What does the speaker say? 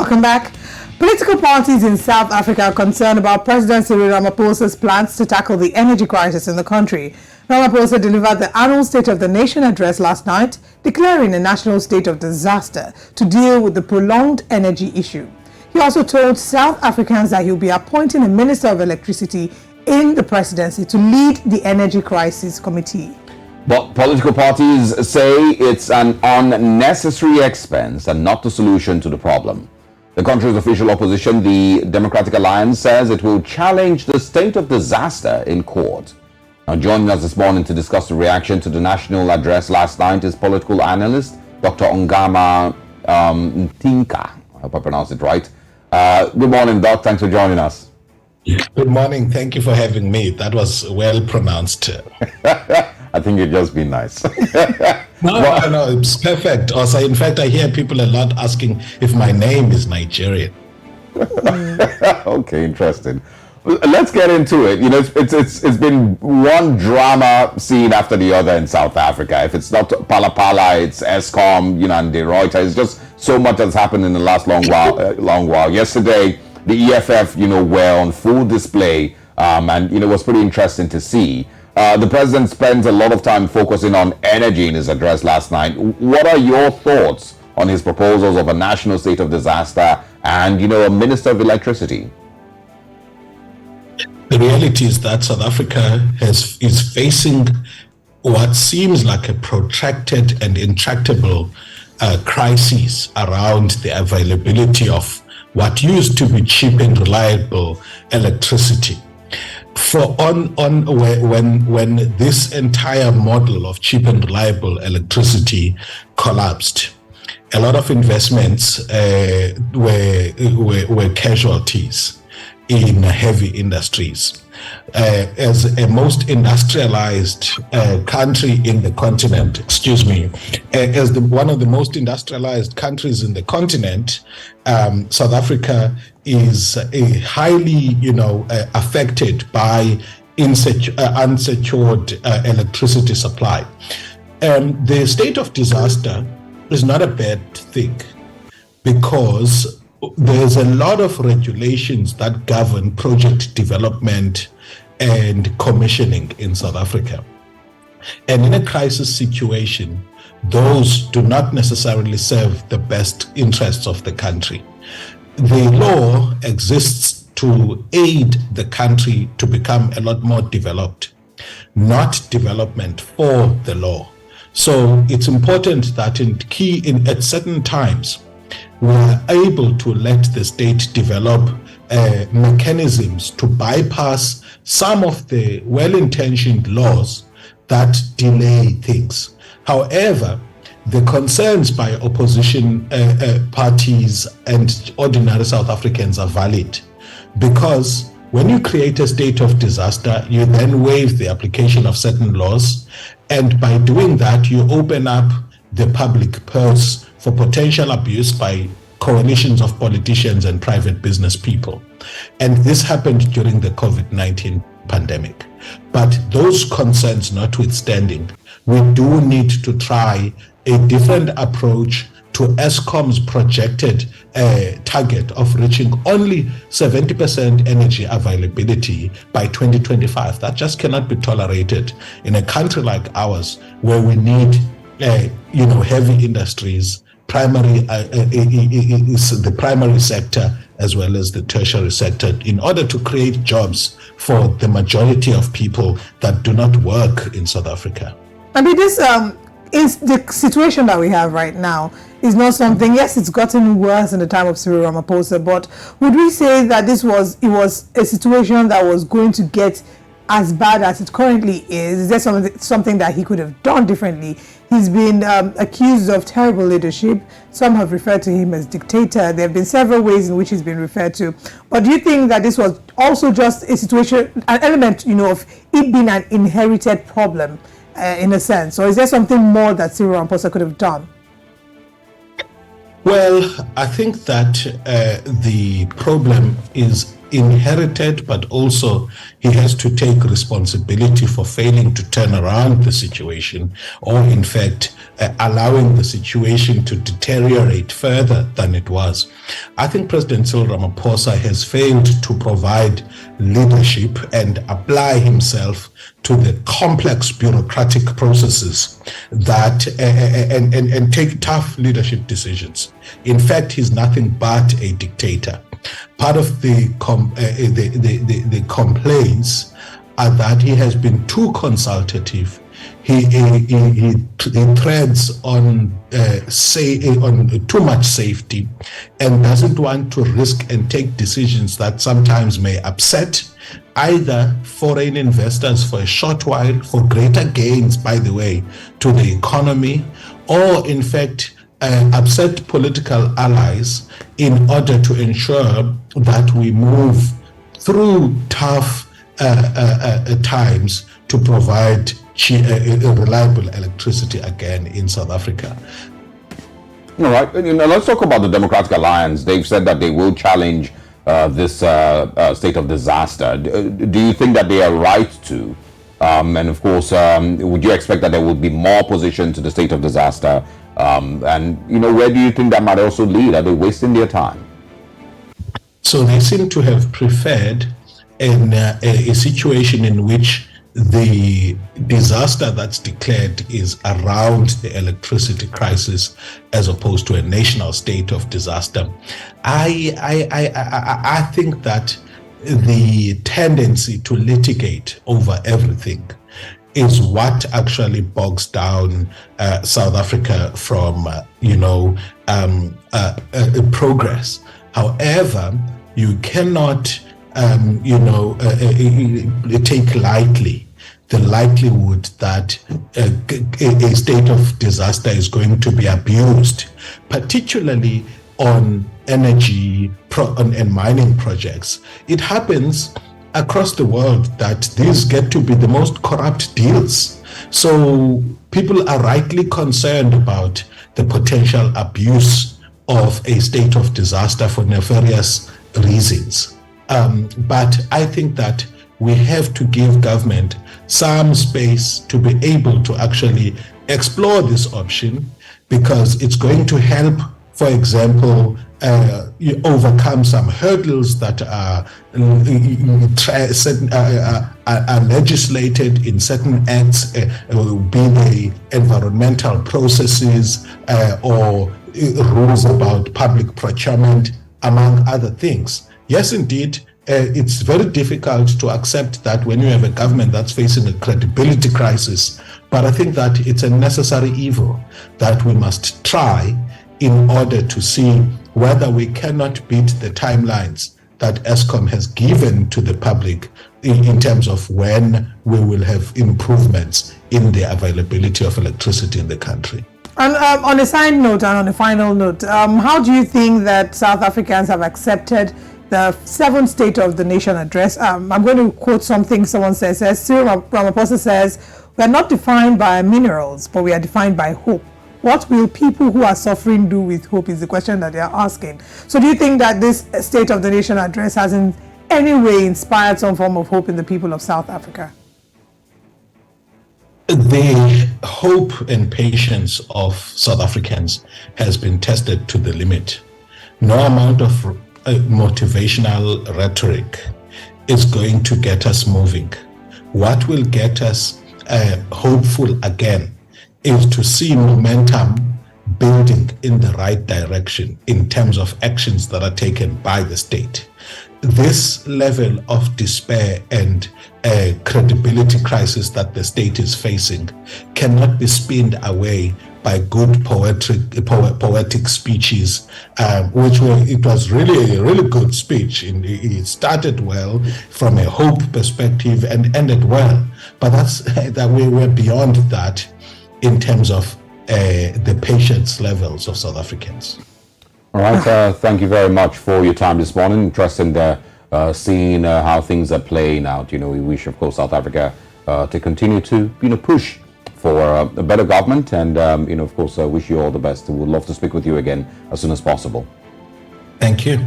Welcome back. Political parties in South Africa are concerned about President Cyril Ramaphosa's plans to tackle the energy crisis in the country. Ramaphosa delivered the annual State of the Nation address last night, declaring a national state of disaster to deal with the prolonged energy issue. He also told South Africans that he'll be appointing a Minister of Electricity in the presidency to lead the Energy Crisis Committee. But political parties say it's an unnecessary expense and not the solution to the problem. The country's official opposition, the Democratic Alliance, says it will challenge the state of disaster in court. Now, joining us this morning to discuss the reaction to the national address last night is political analyst Dr. Ongama Mtimka. I hope I pronounced it right. Good morning, Doc. Thanks for joining us. Good morning. Thank you for having me. That was well pronounced. I think you've just been nice. No, it's perfect. Also, in fact, I hear people a lot asking if my name is Nigerian. Okay, interesting. Let's get into it. You know, it's been one drama scene after the other in South Africa. If it's not Pala Pala, it's Eskom, you know, and De Reuters. It's just so much has happened in the last long while. Yesterday, the EFF, you know, were on full display, and you know, it was pretty interesting to see. The president spent a lot of time focusing on energy in his address last night. What are your thoughts on his proposals of a national state of disaster and, you know, a minister of electricity? The reality is that South Africa is facing what seems like a protracted and intractable crisis around the availability of what used to be cheap and reliable electricity. When this entire model of cheap and reliable electricity collapsed, a lot of investments were casualties in heavy industries. As a most industrialized country in the continent, one of the most industrialized countries in the continent, South Africa is highly, affected by unsecured electricity supply. The state of disaster is not a bad thing because there's a lot of regulations that govern project development and commissioning in South Africa. And in a crisis situation, those do not necessarily serve the best interests of the country. The law exists to aid the country to become a lot more developed, not development for the law. So it's important that at certain times, we are able to let the state develop mechanisms to bypass some of the well-intentioned laws that delay things. However, the concerns by opposition parties and ordinary South Africans are valid, because when you create a state of disaster, you then waive the application of certain laws, and by doing that, you open up the public purse for potential abuse by coalitions of politicians and private business people. And this happened during the COVID-19 pandemic. But those concerns notwithstanding, we do need to try a different approach to Eskom's projected target of reaching only 70% energy availability by 2025. That just cannot be tolerated in a country like ours, where we need heavy industries, the primary sector as well as the tertiary sector, in order to create jobs for the majority of people that do not work in South Africa. I mean, this is the situation that we have right now is not something, yes, it's gotten worse in the time of Cyril Ramaphosa, but would we say that it was a situation that was going to get as bad as it currently is? Is there something that he could have done differently? He's been accused of terrible leadership. Some have referred to him as dictator. There have been several ways in which he's been referred to. But do you think that this was also just a situation, an element, of it being an inherited problem in a sense? Or is there something more that Cyril Ramaphosa could have done? Well, I think that the problem is inherited, but also he has to take responsibility for failing to turn around the situation, or in fact, allowing the situation to deteriorate further than it was. I think President Cyril Ramaphosa has failed to provide leadership and apply himself to the complex bureaucratic processes that and take tough leadership decisions. In fact, he's nothing but a dictator. Part of the complaints are that he has been too consultative. He treads on too much safety and doesn't want to risk and take decisions that sometimes may upset either foreign investors for a short while, for greater gains, by the way, to the economy, or in fact upset political allies in order to ensure that we move through tough times to provide reliable electricity again in South Africa. All right. Let's talk about the Democratic Alliance. They've said that they will challenge this state of disaster. Do you think that they are right to? And of course, would you expect that there would be more opposition to the state of disaster? And where do you think that might also lead? Are they wasting their time? So they seem to have preferred a situation in which the disaster that's declared is around the electricity crisis as opposed to a national state of disaster. I think that the tendency to litigate over everything is what actually bogs down South Africa from progress. However, you cannot take lightly the likelihood that a state of disaster is going to be abused, particularly on energy and mining projects. It happens across the world that these get to be the most corrupt deals. So people are rightly concerned about the potential abuse of a state of disaster for nefarious reasons. But I think that we have to give government some space to be able to actually explore this option, because it's going to help, for example, overcome some hurdles that are legislated in certain acts, be they environmental processes or rules about public procurement, among other things. Yes, indeed, it's very difficult to accept that when you have a government that's facing a credibility crisis, but I think that it's a necessary evil that we must try in order to see whether we cannot beat the timelines that Eskom has given to the public in terms of when we will have improvements in the availability of electricity in the country. And on a side note and on a final note, how do you think that South Africans have accepted the 7th State of the Nation address? I'm going to quote something someone says. Cyril Ramaphosa says, "We are not defined by minerals, but we are defined by hope. What will people who are suffering do with hope?" is the question that they are asking. So do you think that this State of the Nation address has in any way inspired some form of hope in the people of South Africa? The hope and patience of South Africans has been tested to the limit. No amount of motivational rhetoric is going to get us moving. What will get us hopeful again is to see momentum building in the right direction in terms of actions that are taken by the state. This level of despair and credibility crisis that the state is facing cannot be spinned away by good poetic speeches, it was really a really good speech. It started well from a hope perspective and ended well, but that we're beyond that in terms of the patience levels of South Africans. All right, thank you very much for your time this morning. Interesting seeing how things are playing out. We wish, of course, South Africa to continue to push for a better government, and of course, wish you all the best. We'd love to speak with you again as soon as possible. Thank you.